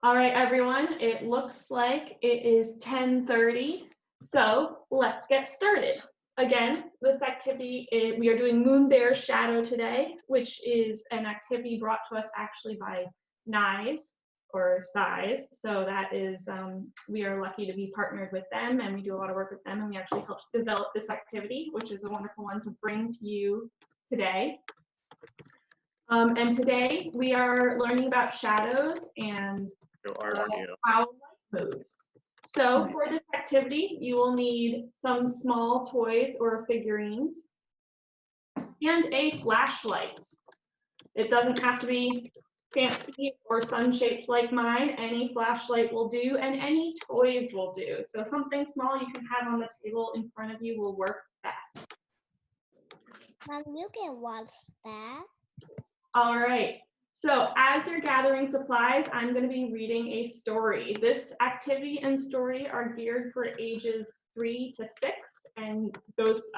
All right, everyone, it looks like it is 10:30, so let's get started. Again, this activity, we are doing Moonbear Shadow today, which is an activity brought to us actually by NICE or SIZE. So that is, we are lucky to be partnered with them, and we do a lot of work with them, and we actually helped develop this activity, which is a wonderful one to bring to you today. And today we are learning about shadows and how light moves. So for this activity, you will need some small toys or figurines and a flashlight. It doesn't have to be fancy or sun-shaped like mine. Any flashlight will do, and any toys will do. So something small you can have on the table in front of you will work best. Mom, you can watch that. All right. So as you're gathering supplies, I'm going to be reading a story. This activity and story are geared for ages 3 to 6, and those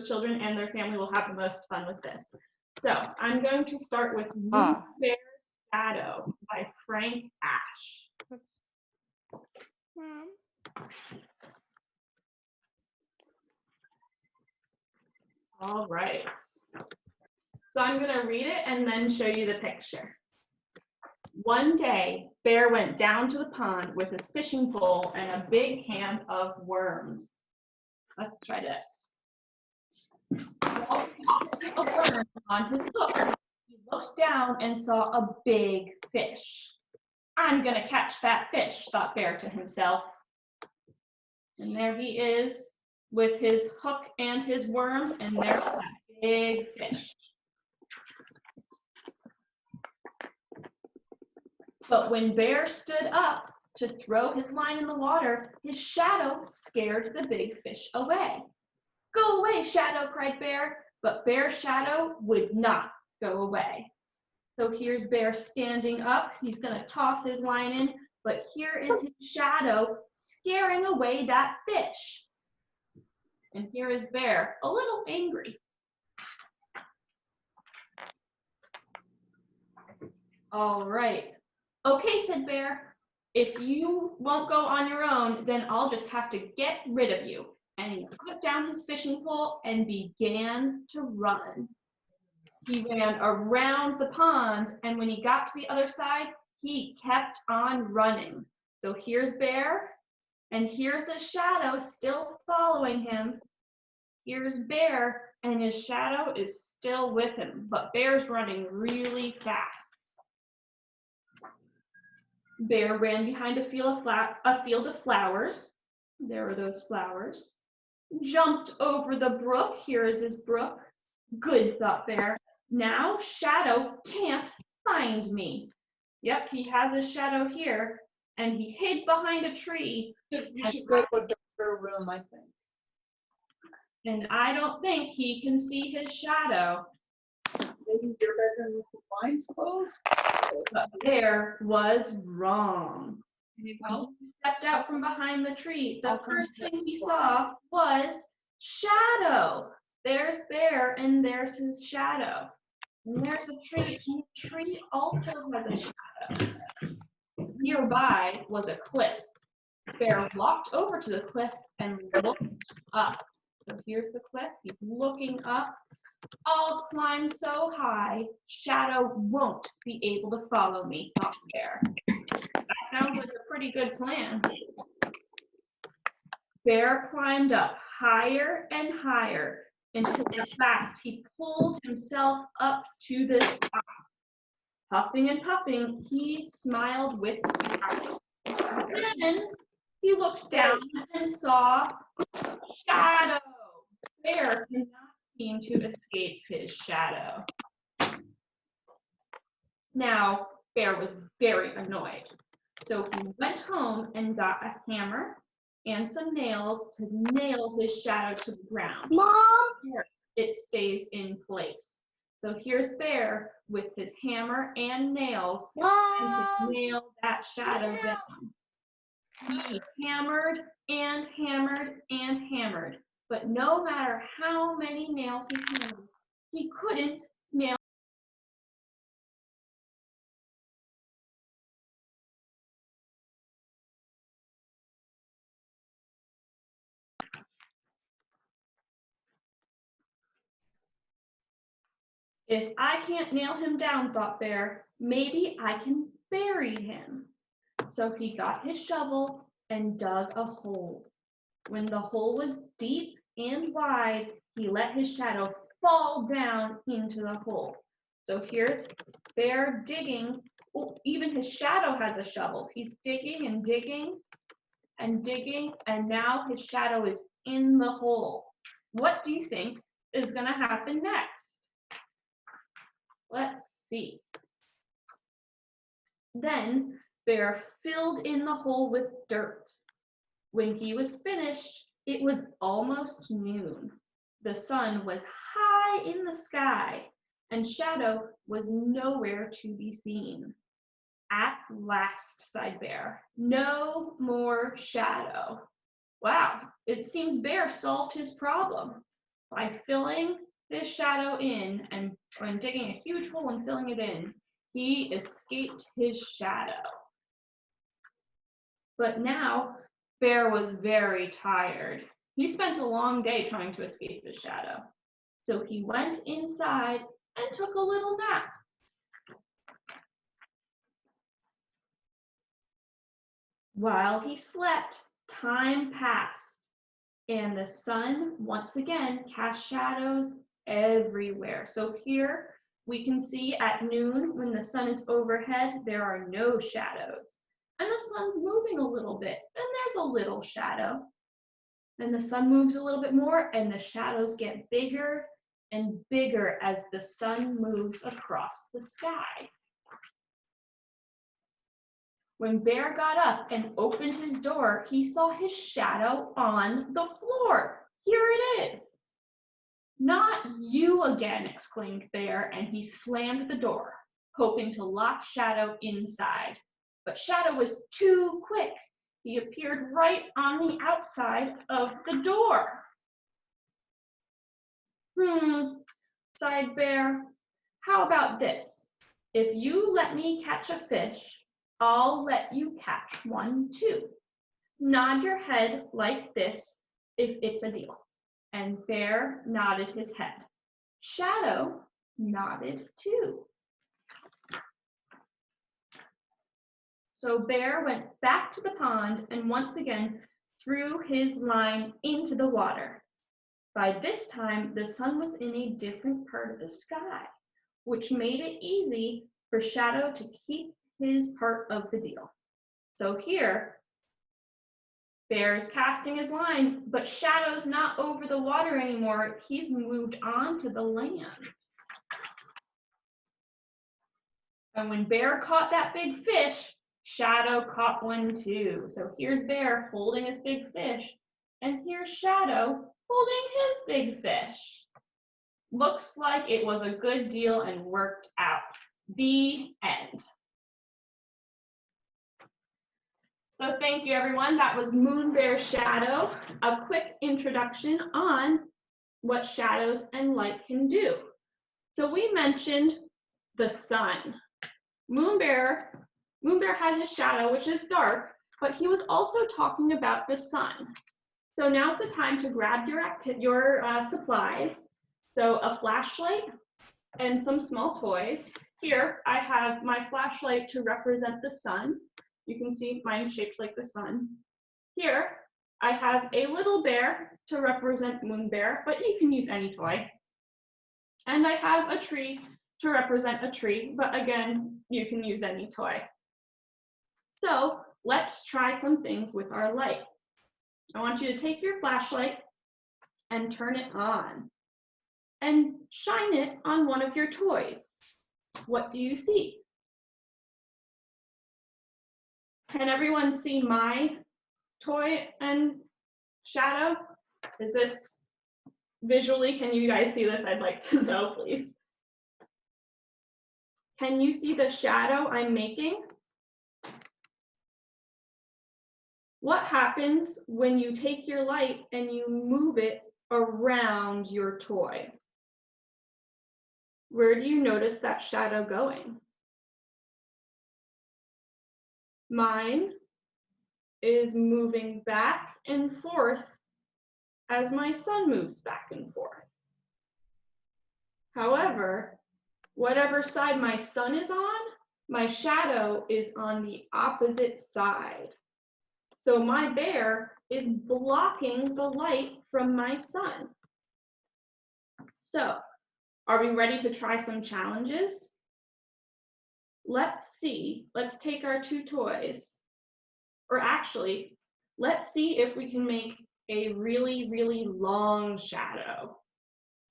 children and their family will have the most fun with this. So I'm going to start with Moonbear Shadow by Frank Asch. Mom. All right. So I'm going to read it and then show you the picture. One day, Bear went down to the pond with his fishing pole and a big can of worms. Let's try this. While he put a worm on his hook, he looked down and saw a big fish. I'm going to catch that fish, thought Bear to himself. And there he is with his hook and his worms, and there's that big fish. But when Bear stood up to throw his line in the water, his shadow scared the big fish away. Go away, Shadow, cried Bear, but Bear's shadow would not go away. So here's Bear standing up. He's going to toss his line in, but here is his shadow scaring away that fish. And here is Bear, a little angry. All right. Okay, said Bear, if you won't go on your own, then I'll just have to get rid of you. And he put down his fishing pole and began to run. He ran around the pond, and when he got to the other side, he kept on running. So here's Bear, and here's the shadow still following him. Here's Bear, and his shadow is still with him, but Bear's running really fast. Bear ran behind a field of flowers. There were those flowers. Jumped over the brook. Here is his brook. Good, thought Bear. Now Shadow can't find me. Yep, he has his shadow here, and he hid behind a tree. You should go to a darker room, I think. And I don't think he can see his shadow. Maybe your bedroom with the blinds closed? But Bear was wrong. He stepped out from behind the tree. The first thing he saw was shadow. There's Bear, and there's his shadow. And there's a tree, and the tree also has a shadow. Nearby was a cliff. Bear walked over to the cliff and looked up. So here's the cliff. He's looking up. I'll climb so high, Shadow won't be able to follow me, thought Bear. That sounds like a pretty good plan. Bear climbed up higher and higher until at last he pulled himself up to the top. Puffing and puffing, he smiled with pride. Then he looked down and saw Shadow. Bear cannot seem to escape his shadow. Now, Bear was very annoyed. So he went home and got a hammer and some nails to nail his shadow to the ground. Mom! Here, it stays in place. So here's Bear with his hammer and nails and to nail that shadow down. He hammered and hammered and hammered, but no matter how many nails he hammered, he couldn't nail If I can't nail him down, thought Bear, maybe I can bury him. So he got his shovel and dug a hole. When the hole was deep and wide, he let his shadow fall down into the hole. So here's Bear digging. Oh, even his shadow has a shovel. He's digging and digging and digging, and now his shadow is in the hole. What do you think is going to happen next? Let's see. Then Bear filled in the hole with dirt. When he was finished, it was almost noon. The sun was high in the sky, and Shadow was nowhere to be seen. At last, sighed Bear, no more Shadow. Wow, it seems Bear solved his problem by filling his shadow in and digging a huge hole and filling it in. He escaped his shadow. But now Bear was very tired. He spent a long day trying to escape his shadow. So he went inside and took a little nap. While he slept, time passed, and the sun once again cast shadows everywhere. So here we can see at noon, when the sun is overhead, there are no shadows. And the sun's moving a little bit, and there's a little shadow. Then the sun moves a little bit more, and the shadows get bigger and bigger as the sun moves across the sky. When Bear got up and opened his door, he saw his shadow on the floor. Here it is. Not you again, exclaimed Bear, and he slammed the door, hoping to lock Shadow inside. But Shadow was too quick. He appeared right on the outside of the door. Sighed Bear. How about this? If you let me catch a fish, I'll let you catch one too. Nod your head like this if it's a deal. And Bear nodded his head. Shadow nodded too. So Bear went back to the pond and once again threw his line into the water. By this time, the sun was in a different part of the sky, which made it easy for Shadow to keep his part of the deal. So here, Bear's casting his line, but Shadow's not over the water anymore. He's moved on to the land. And when Bear caught that big fish, Shadow caught one too. So here's Bear holding his big fish, and here's Shadow holding his big fish. Looks like it was a good deal and worked out. The end. So thank you, everyone. That was Moonbear Shadow, a quick introduction on what shadows and light can do. So we mentioned the sun. Moonbear had his shadow, which is dark, but he was also talking about the sun. So now's the time to grab your supplies. So a flashlight and some small toys. Here I have my flashlight to represent the sun. You can see mine shaped like the sun. Here, I have a little bear to represent Moonbear, but you can use any toy. And I have a tree to represent a tree, but again, you can use any toy. So let's try some things with our light. I want you to take your flashlight and turn it on and shine it on one of your toys. What do you see? Can everyone see my toy and shadow? Is this visually, can you guys see this? I'd like to know, please. Can you see the shadow I'm making? What happens when you take your light and you move it around your toy? Where do you notice that shadow going? Mine is moving back and forth as my sun moves back and forth. However, whatever side my sun is on, my shadow is on the opposite side. So my bear is blocking the light from my sun. So, are we ready to try some challenges? Let's see, let's take our two toys, or actually, let's see if we can make a really, really long shadow.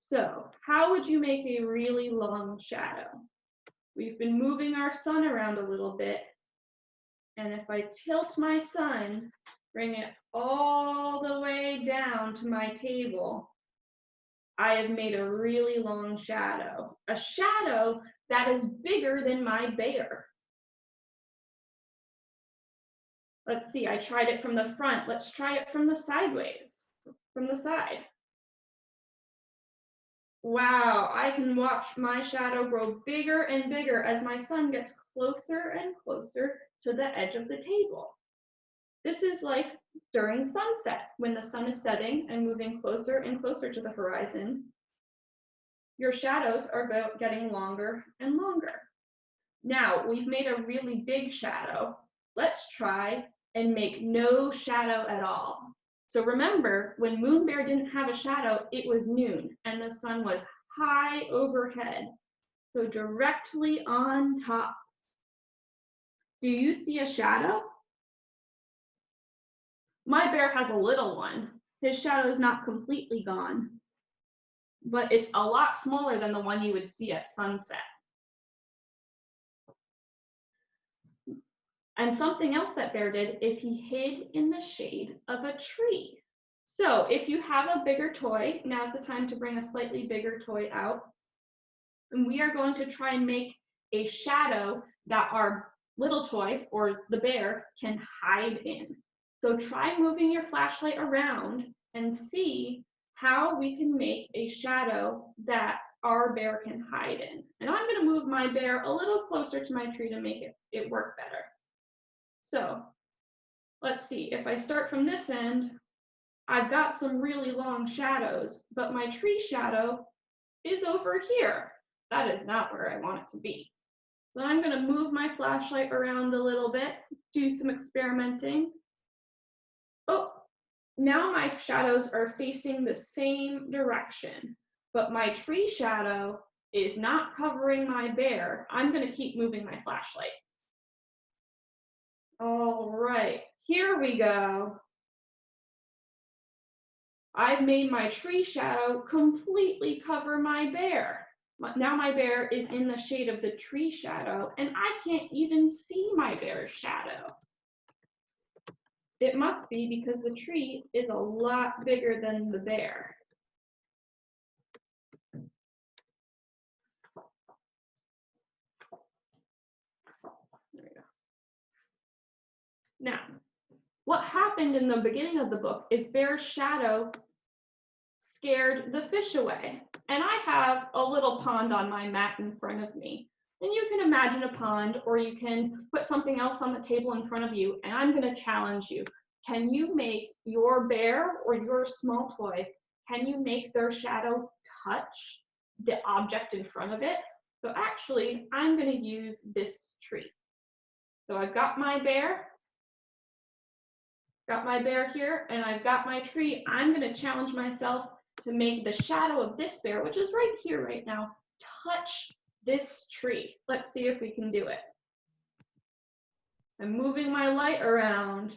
So, how would you make a really long shadow? We've been moving our sun around a little bit, and if I tilt my sun, bring it all the way down to my table, I have made a really long shadow, a shadow that is bigger than my bear. Let's see, I tried it from the front. Let's try it from the sideways, from the side. Wow, I can watch my shadow grow bigger and bigger as my sun gets closer and closer to the edge of the table. This is like during sunset, when the sun is setting and moving closer and closer to the horizon. Your shadows are getting longer and longer. Now, we've made a really big shadow. Let's try and make no shadow at all. So remember, when Moonbear didn't have a shadow, it was noon and the sun was high overhead, so directly on top. Do you see a shadow? My bear has a little one. His shadow is not completely gone, but it's a lot smaller than the one you would see at sunset. And something else that bear did is he hid in the shade of a tree. So if you have a bigger toy, now's the time to bring a slightly bigger toy out. And we are going to try and make a shadow that our little toy, or the bear, can hide in. So try moving your flashlight around and see how we can make a shadow that our bear can hide in. And I'm going to move my bear a little closer to my tree to make it work better. So let's see, if I start from this end, I've got some really long shadows, but my tree shadow is over here. That is not where I want it to be. So I'm going to move my flashlight around a little bit, do some experimenting. Oh, now my shadows are facing the same direction, but my tree shadow is not covering my bear. I'm going to keep moving my flashlight. All right, here we go. I've made my tree shadow completely cover my bear. Now my bear is in the shade of the tree shadow, and I can't even see my bear's shadow. It must be because the tree is a lot bigger than the bear. There we go. Now, what happened in the beginning of the book is Bear's shadow scared the fish away. And I have a little pond on my mat in front of me. And you can imagine a pond, or you can put something else on the table in front of you, and I'm going to challenge you. Can you make your bear or your small toy, can you make their shadow touch the object in front of it? So actually, I'm going to use this tree. So I've got my bear here, and I've got my tree. I'm going to challenge myself to make the shadow of this bear, which is right here right now, touch this tree. Let's see if we can do it. I'm moving my light around,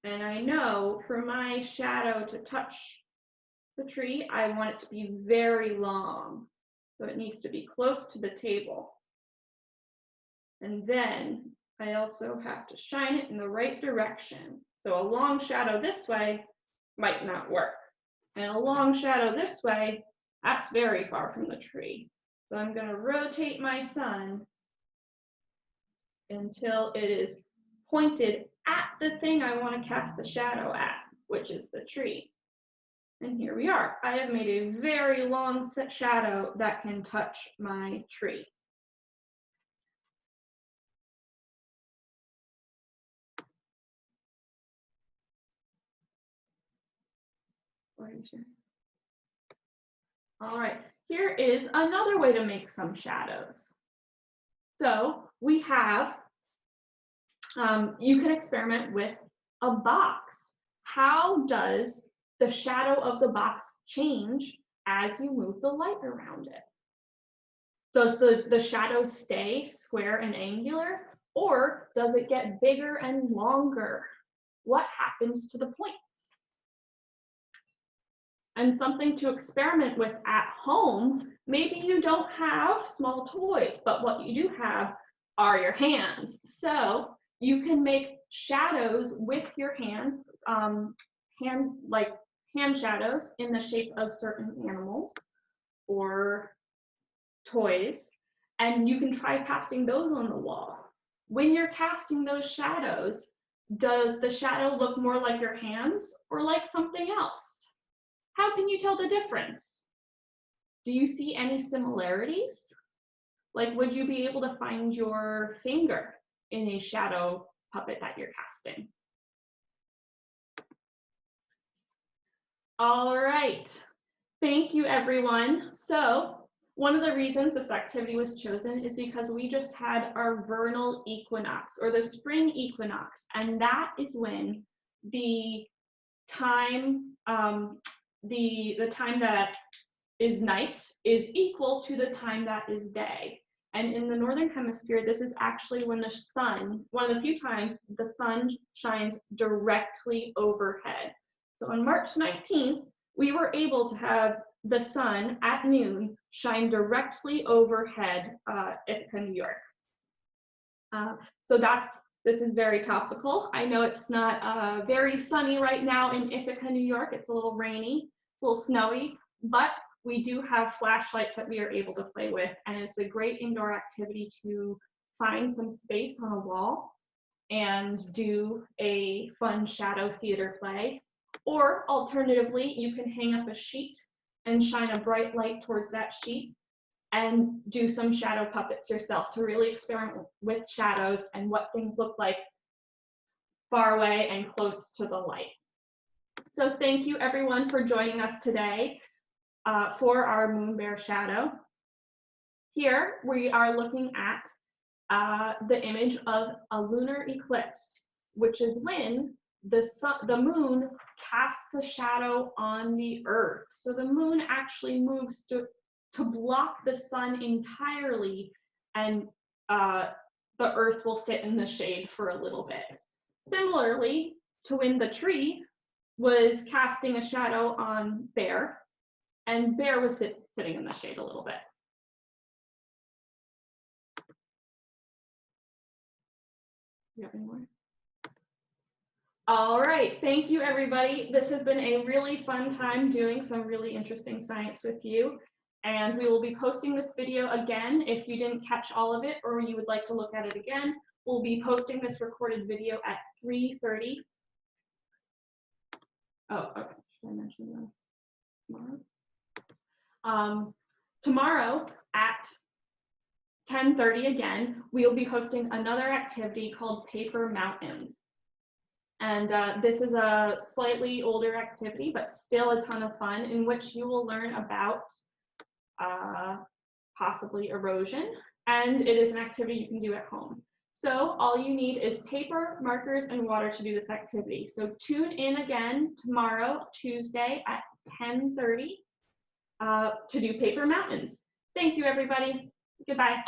and I know for my shadow to touch the tree, I want it to be very long. So it needs to be close to the table. And then I also have to shine it in the right direction. So a long shadow this way might not work. And a long shadow this way, that's very far from the tree. So I'm going to rotate my sun until it is pointed at the thing I want to cast the shadow at, which is the tree. And here we are. I have made a very long shadow that can touch my tree. All right, here is another way to make some shadows. So we have, you can experiment with a box. How does the shadow of the box change as you move the light around it? Does the shadow stay square and angular, or does it get bigger and longer? What happens to the points? And something to experiment with at home. Maybe you don't have small toys, but what you do have are your hands. So you can make shadows with your hands, hand shadows in the shape of certain animals or toys, and you can try casting those on the wall. When you're casting those shadows, does the shadow look more like your hands or like something else? How can you tell the difference? Do you see any similarities? Like, would you be able to find your finger in a shadow puppet that you're casting? All right, thank you everyone. So one of the reasons this activity was chosen is because we just had our vernal equinox, or the spring equinox, and that is when the time, the time that is night is equal to the time that is day. And in the Northern Hemisphere, this is actually when the sun, one of the few times the sun shines directly overhead. So on March 19th, we were able to have the sun at noon shine directly overhead Ithaca, New York. So this is very topical. I know it's not very sunny right now in Ithaca, New York. It's a little rainy, a little snowy, but we do have flashlights that we are able to play with, and it's a great indoor activity to find some space on a wall and do a fun shadow theater play. Or alternatively, you can hang up a sheet and shine a bright light towards that sheet and do some shadow puppets yourself to really experiment with shadows and what things look like far away and close to the light. So thank you everyone for joining us today for our Moonbear shadow. Here we are looking at the image of a lunar eclipse, which is when the moon casts a shadow on the earth. So the moon actually moves to block the sun entirely, and the earth will sit in the shade for a little bit. Similarly to when the tree was casting a shadow on Bear, and Bear was sitting in the shade a little bit. You have any more? All right, thank you everybody. This has been a really fun time doing some really interesting science with you. And we will be posting this video again. If you didn't catch all of it or you would like to look at it again, we'll be posting this recorded video at 3:30. Oh, okay, should I mention that tomorrow? Tomorrow at 10:30 again, we'll be hosting another activity called Paper Mountains. And this is a slightly older activity, but still a ton of fun, in which you will learn about possibly erosion, and it is an activity you can do at home. So all you need is paper, markers, and water to do this activity. So tune in again tomorrow, Tuesday at 10:30 to do Paper Mountains. Thank you, everybody. Goodbye.